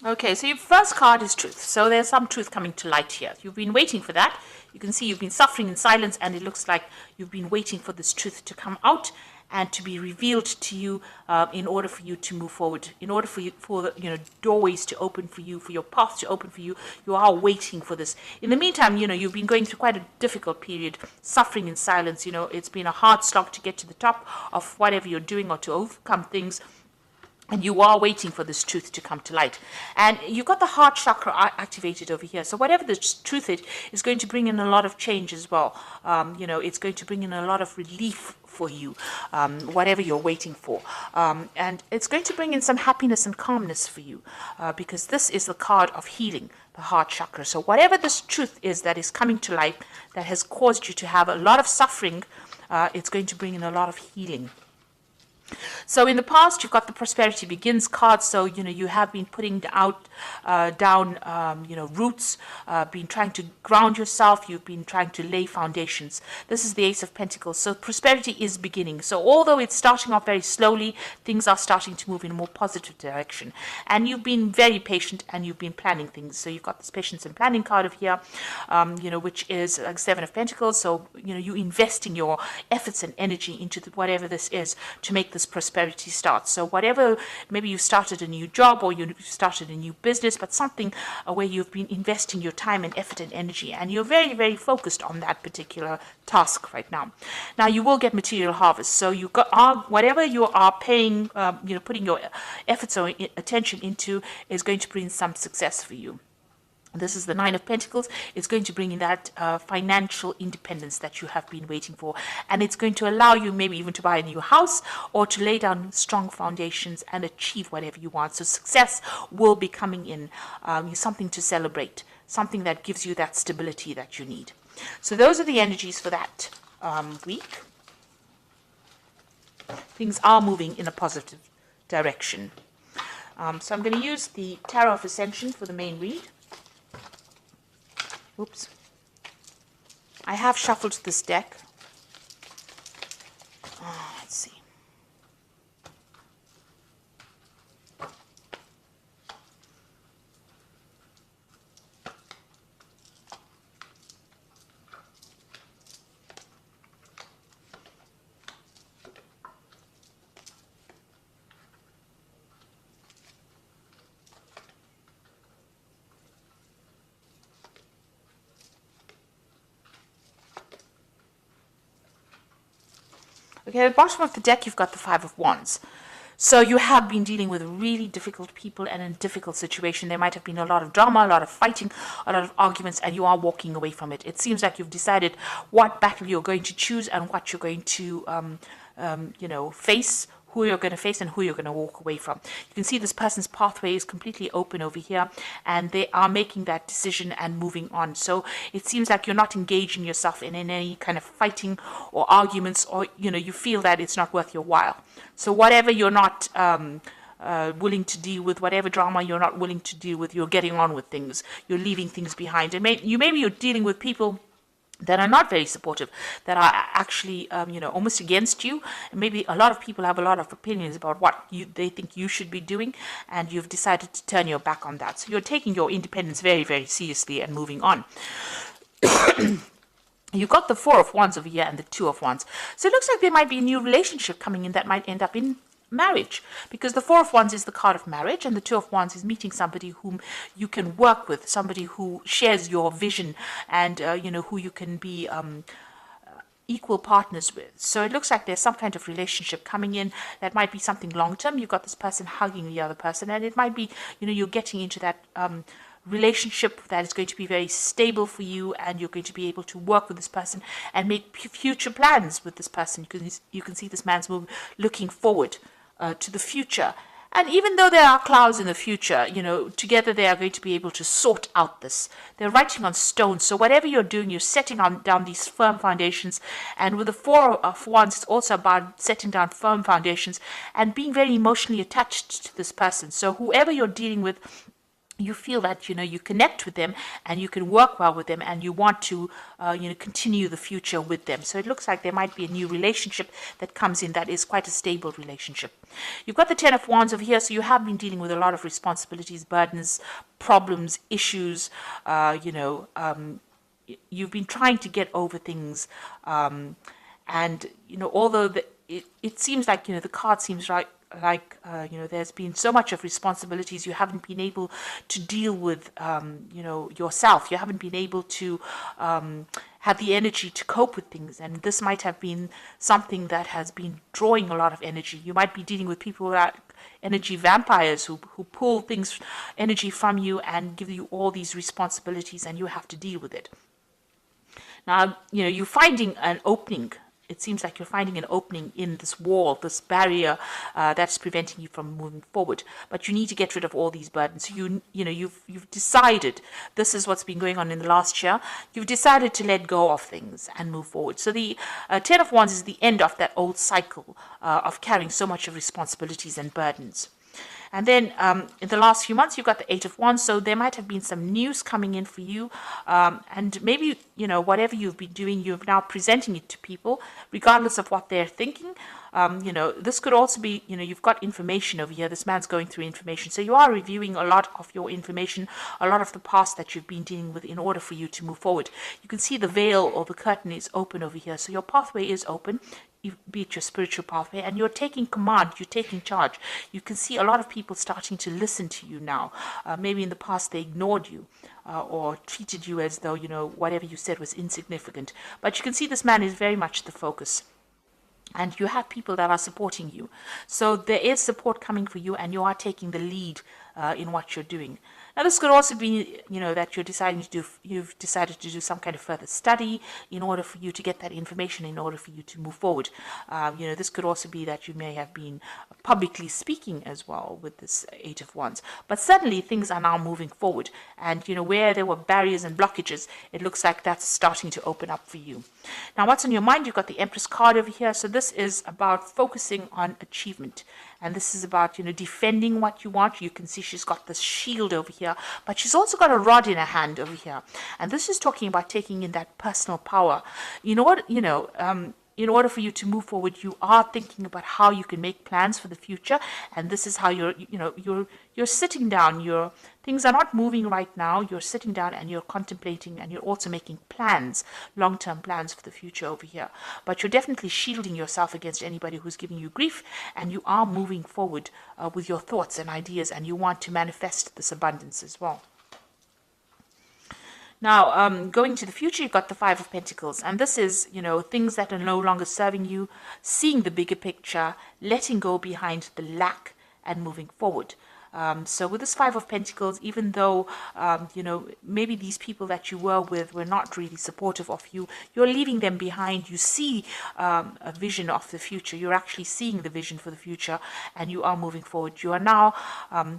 Okay, so your first card is truth. So there's some truth coming to light here. You've been waiting for that. You can see you've been suffering in silence, and it looks like you've been waiting for this truth to come out and to be revealed to you, in order for you to move forward, in order for you, for the, doorways to open for you, for your path to open for you. You are waiting for this. In the meantime, you've been going through quite a difficult period, suffering in silence. It's been a hard slog to get to the top of whatever you're doing or to overcome things. And you are waiting for this truth to come to light. And you've got the heart chakra activated over here. So whatever the truth is going to bring in a lot of change as well. It's going to bring in a lot of relief for you, whatever you're waiting for. And it's going to bring in some happiness and calmness for you, because this is the card of healing, the heart chakra. So whatever this truth is that is coming to light, that has caused you to have a lot of suffering, it's going to bring in a lot of healing. So in the past, you've got the Prosperity Begins card. So, you have been putting down roots, been trying to ground yourself. You've been trying to lay foundations. This is the Ace of Pentacles. So prosperity is beginning. So although it's starting off very slowly, things are starting to move in a more positive direction. And you've been very patient and you've been planning things. So you've got this Patience and Planning card of here, which is like Seven of Pentacles. So, you investing your efforts and energy into whatever this is to make this prosperity start. So whatever, maybe you started a new job or you started a new business, but something where you've been investing your time and effort and energy, and you're very, very focused on that particular task right now. Now you will get material harvest. So you got whatever you are paying, putting your efforts or attention into is going to bring some success for you. This is the Nine of Pentacles. It's going to bring in that financial independence that you have been waiting for. And it's going to allow you maybe even to buy a new house or to lay down strong foundations and achieve whatever you want. So success will be coming in, something to celebrate, something that gives you that stability that you need. So those are the energies for that week. Things are moving in a positive direction. So I'm going to use the Tarot of Ascension for the main read. Oops. I have shuffled this deck. Let's see. Okay, at the bottom of the deck, you've got the Five of Wands. So you have been dealing with really difficult people and in a difficult situation. There might have been a lot of drama, a lot of fighting, a lot of arguments, and you are walking away from it. It seems like you've decided what battle you're going to choose and what you're going to, face, who you're going to face and who you're going to walk away from. You can see this person's pathway is completely open over here, and they are making that decision and moving on. So it seems like you're not engaging yourself in any kind of fighting or arguments, or you feel that it's not worth your while. So whatever you're not willing to deal with, whatever drama you're not willing to deal with, you're getting on with things. You're leaving things behind, and maybe you're dealing with people that are not very supportive, that are actually, almost against you. And maybe a lot of people have a lot of opinions about what they think you should be doing, and you've decided to turn your back on that. So you're taking your independence very, very seriously and moving on. You've got the Four of Wands over here and the Two of Wands. So it looks like there might be a new relationship coming in that might end up in marriage, because the Four of Wands is the card of marriage and the Two of Wands is meeting somebody whom you can work with, somebody who shares your vision and who you can be equal partners with. So it looks like there's some kind of relationship coming in that might be something long-term. You've got this person hugging the other person, and it might be you're getting into that relationship that is going to be very stable for you, and you're going to be able to work with this person and make future plans with this person. You can see this man's looking forward to the future. And even though there are clouds in the future, together they are going to be able to sort out this. They're writing on stone. So whatever you're doing, you're setting down these firm foundations. And with the Four of Wands, it's also about setting down firm foundations and being very emotionally attached to this person. So whoever you're dealing with, you feel that you connect with them and you can work well with them, and you want to continue the future with them. So it looks like there might be a new relationship that comes in that is quite a stable relationship. You've got the Ten of Wands over here, so you have been dealing with a lot of responsibilities, burdens, problems, issues. You've been trying to get over things, and although it seems like the card seems there's been so much of responsibilities, you haven't been able to deal with yourself. You haven't been able to have the energy to cope with things, and this might have been something that has been drawing a lot of energy. You might be dealing with people that energy vampires who pull things, energy from you, and give you all these responsibilities, and you have to deal with it. Now, you're finding an opening. It seems like you're finding an opening in this wall, this barrier that's preventing you from moving forward. But you need to get rid of all these burdens. You've decided, this is what's been going on in the last year. You've decided to let go of things and move forward. So the Ten of Wands is the end of that old cycle of carrying so much of responsibilities and burdens. And then in the last few months, you've got the Eight of Wands, so there might have been some news coming in for you. And maybe, whatever you've been doing, you're now presenting it to people, regardless of what they're thinking. This could also be, you've got information over here. This man's going through information. So you are reviewing a lot of your information, a lot of the past that you've been dealing with in order for you to move forward. You can see the veil or the curtain is open over here. So your pathway is open, be it your spiritual pathway, and you're taking command, you're taking charge. You can see a lot of people starting to listen to you now. Maybe in the past they ignored you or treated you as though, whatever you said was insignificant. But you can see this man is very much the focus. And you have people that are supporting you. So there is support coming for you, and you are taking the lead in what you're doing. Now, this could also be, that you've decided to do some kind of further study in order for you to get that information, in order for you to move forward. This could also be that you may have been publicly speaking as well with this Eight of Wands. But suddenly things are now moving forward. And, where there were barriers and blockages, it looks like that's starting to open up for you. Now, what's on your mind? You've got the Empress card over here. So this is about focusing on achievement. And this is about, defending what you want. You can see she's got this shield over here, but she's also got a rod in her hand over here. And this is talking about taking in that personal power. In order for you to move forward, you are thinking about how you can make plans for the future. And this is how you're sitting down. Things are not moving right now. You're sitting down and you're contemplating, and you're also making plans, long-term plans for the future over here. But you're definitely shielding yourself against anybody who's giving you grief, and you are moving forward with your thoughts and ideas, and you want to manifest this abundance as well. Now, going to the future, you've got the Five of Pentacles. And this is, things that are no longer serving you, seeing the bigger picture, letting go behind the lack, and moving forward. So with this Five of Pentacles, even though, maybe these people that you were with were not really supportive of you, you're leaving them behind. You see a vision of the future. You're actually seeing the vision for the future, and you are moving forward. You are now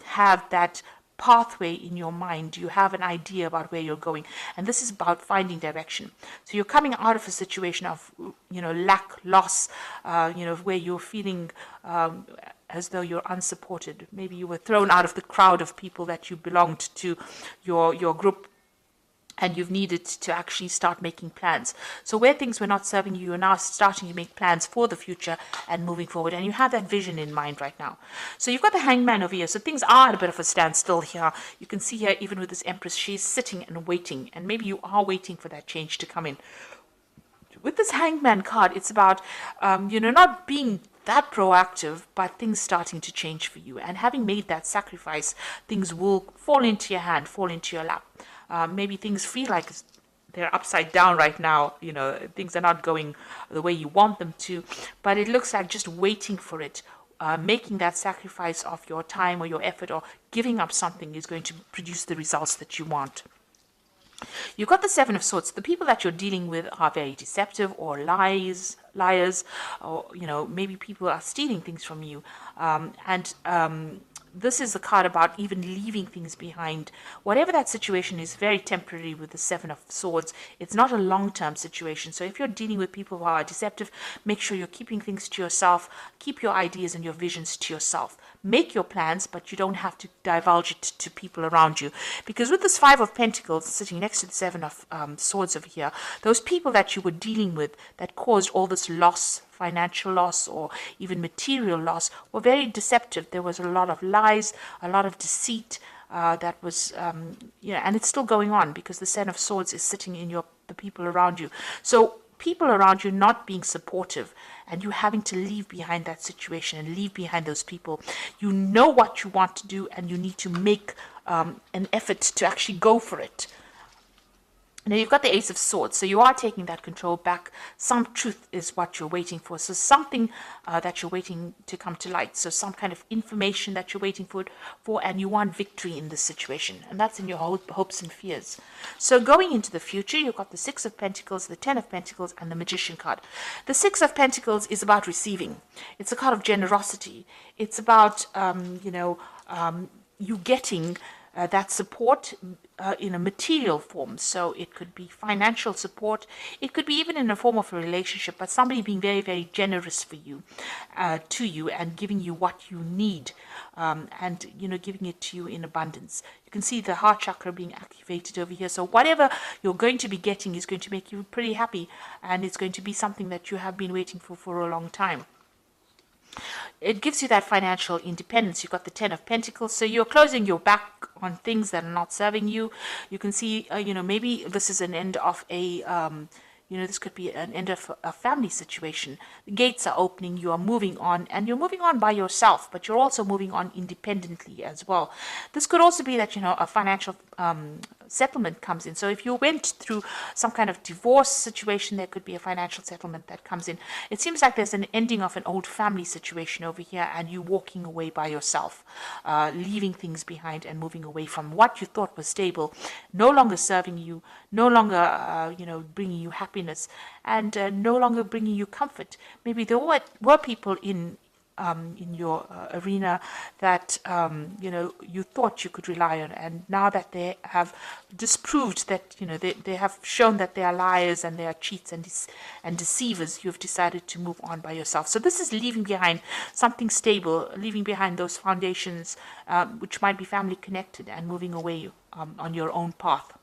have that pathway in your mind. You have an idea about where you're going, and this is about finding direction. So you're coming out of a situation of lack, loss, where you're feeling as though you're unsupported. Maybe you were thrown out of the crowd of people that you belonged to, your group, and you've needed to actually start making plans. So where things were not serving you, you're now starting to make plans for the future and moving forward. And you have that vision in mind right now. So you've got the Hangman over here. So things are at a bit of a standstill here. You can see here, even with this Empress, she's sitting and waiting. And maybe you are waiting for that change to come in. With this Hangman card, it's about, not being that proactive, but things starting to change for you. And having made that sacrifice, things will fall into your hand, fall into your lap. Maybe things feel like they're upside down right now. Things are not going the way you want them to, but it looks like just waiting for it, making that sacrifice of your time or your effort or giving up something is going to produce the results that you want. You've got the Seven of Swords. The people that you're dealing with are very deceptive or liars, or, maybe people are stealing things from you. this is the card about even leaving things behind. Whatever that situation is, very temporary with the Seven of Swords. It's not a long-term situation. So if you're dealing with people who are deceptive, make sure you're keeping things to yourself. Keep your ideas and your visions to yourself. Make your plans, but you don't have to divulge it to people around you. Because with this Five of Pentacles sitting next to the Seven of Swords over here, those people that you were dealing with that caused all this loss, financial loss or even material loss, were very deceptive. There was a lot of lies, a lot of deceit that was, and it's still going on because the Seven of Swords is sitting in the people around you. So people around you not being supportive and you having to leave behind that situation and leave behind those people. You know what you want to do and you need to make an effort to actually go for it. Now you've got the Ace of Swords, so you are taking that control back. Some truth is what you're waiting for. So something that you're waiting to come to light. So some kind of information that you're waiting for, and you want victory in this situation. And that's in your hopes and fears. So going into the future, you've got the Six of Pentacles, the Ten of Pentacles, and the Magician card. The Six of Pentacles is about receiving. It's a card of generosity. It's about, you getting that support in a material form. So it could be financial support. It could be even in a form of a relationship, but somebody being very, very generous for you, to you, and giving you what you need, and giving it to you in abundance. You can see the heart chakra being activated over here. So whatever you're going to be getting is going to make you pretty happy, and it's going to be something that you have been waiting for a long time. It gives you that financial independence. You've got the Ten of Pentacles, so you're closing your back on things that are not serving you. You can see, maybe this is an end of a, this could be an end of a family situation. The gates are opening, you are moving on, and you're moving on by yourself, but you're also moving on independently as well. This could also be that, a financial settlement comes in. So if you went through some kind of divorce situation, there could be a financial settlement that comes in. It seems like there's an ending of an old family situation over here, and you walking away by yourself, leaving things behind and moving away from what you thought was stable, no longer serving you, no longer, bringing you happiness, and no longer bringing you comfort. Maybe there were people in your arena that you thought you could rely on, and now that they have disproved that, they have shown that they are liars and they are cheats and deceivers, you've decided to move on by yourself. So this is leaving behind something stable, leaving behind those foundations, which might be family connected, and moving away on your own path.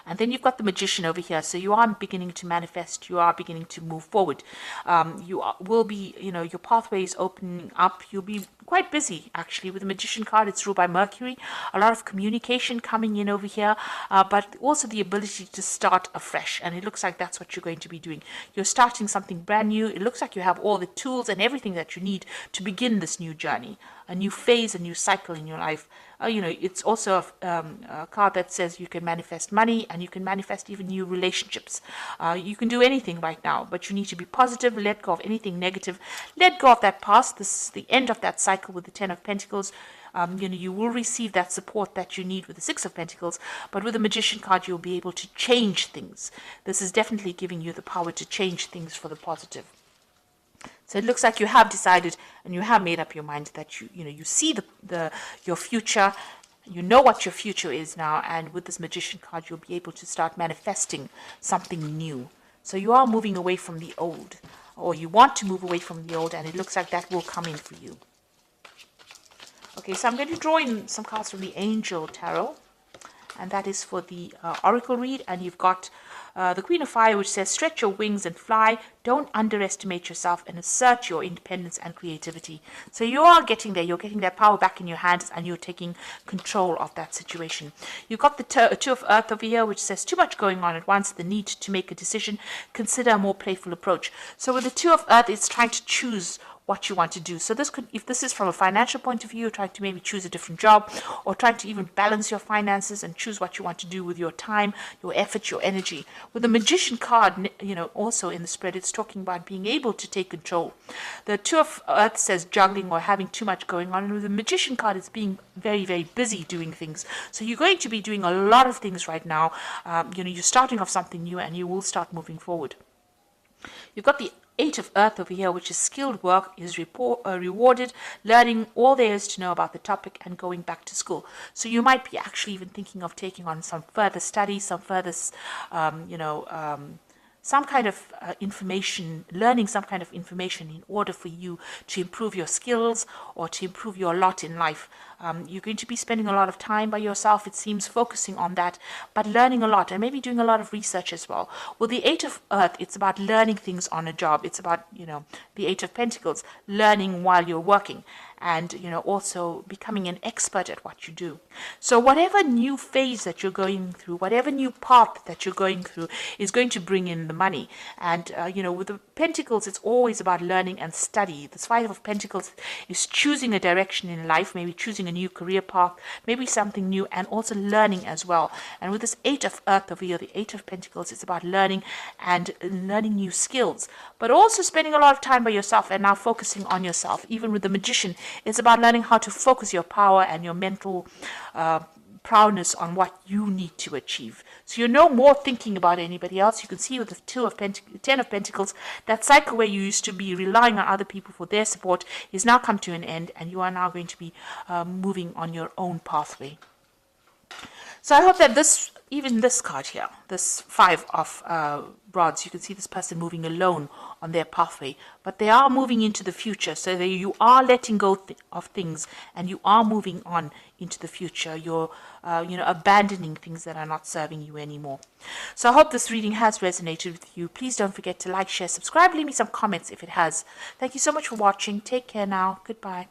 And then you've got the Magician over here. So you are beginning to manifest. You are beginning to move forward. Will be, your pathway is opening up. You'll be quite busy, actually. With the Magician card, it's ruled by Mercury. A lot of communication coming in over here, but also the ability to start afresh. And it looks like that's what you're going to be doing. You're starting something brand new. It looks like you have all the tools and everything that you need to begin this new journey, a new phase, a new cycle in your life. It's also a card that says you can manifest money, and you can manifest even new relationships. You can do anything right now, but you need to be positive, let go of anything negative, let go of that past. This is the end of that cycle with the Ten of Pentacles. You will receive that support that you need with the Six of Pentacles, but with the Magician card, you'll be able to change things. This is definitely giving you the power to change things for the positive. So it looks like you have decided and you have made up your mind that you see your future. You know what your future is now, and with this Magician card, you'll be able to start manifesting something new. So you are moving away from the old, or you want to move away from the old, and it looks like that will come in for you. Okay, so I'm going to draw in some cards from the Angel Tarot, and that is for the Oracle read, and you've got the Queen of Fire, which says, stretch your wings and fly. Don't underestimate yourself and assert your independence and creativity. So you are getting there. You're getting that power back in your hands, and you're taking control of that situation. You've got the Two of Earth over here, which says, too much going on at once, the need to make a decision. Consider a more playful approach. So with the Two of Earth, it's trying to choose what you want to do. So this could, if this is from a financial point of view, trying to maybe choose a different job, or trying to even balance your finances and choose what you want to do with your time, your effort, your energy. With the Magician card, also in the spread, it's talking about being able to take control. The Two of Earth says juggling or having too much going on, and with the Magician card, it's being very, very busy doing things. So you're going to be doing a lot of things right now. You're starting off something new, and you will start moving forward. You've got the Eight of Earth over here, which is skilled work, is rewarded, learning all there is to know about the topic and going back to school. So you might be actually even thinking of taking on some further study, some further, some kind of information, learning some kind of information in order for you to improve your skills or to improve your lot in life. You're going to be spending a lot of time by yourself, it seems, focusing on that, but learning a lot and maybe doing a lot of research as well. Well, the Eight of Earth, it's about learning things on a job. It's about, the Eight of Pentacles, learning while you're working, and also becoming an expert at what you do. So whatever new phase that you're going through, whatever new path that you're going through, is going to bring in the money. And with the Pentacles, it's always about learning and study. This Five of Pentacles is choosing a direction in life, maybe choosing a new career path, maybe something new, and also learning as well. And with this Eight of Earth over here, the Eight of Pentacles, it's about learning and learning new skills, but also spending a lot of time by yourself and now focusing on yourself. Even with the Magician, it's about learning how to focus your power and your mental proudness on what you need to achieve. So you're no more thinking about anybody else. You can see with the Ten of Pentacles, that cycle where you used to be relying on other people for their support is now come to an end, and you are now going to be moving on your own pathway. So I hope that even this card here, this Five of Rods, you can see this person moving alone on their pathway, but they are moving into the future. So you are letting go of things, and you are moving on into the future. You're abandoning things that are not serving you anymore. So I hope this reading has resonated with you. Please don't forget to like, share, subscribe, leave me some comments if it has. Thank you so much for watching. Take care now. Goodbye.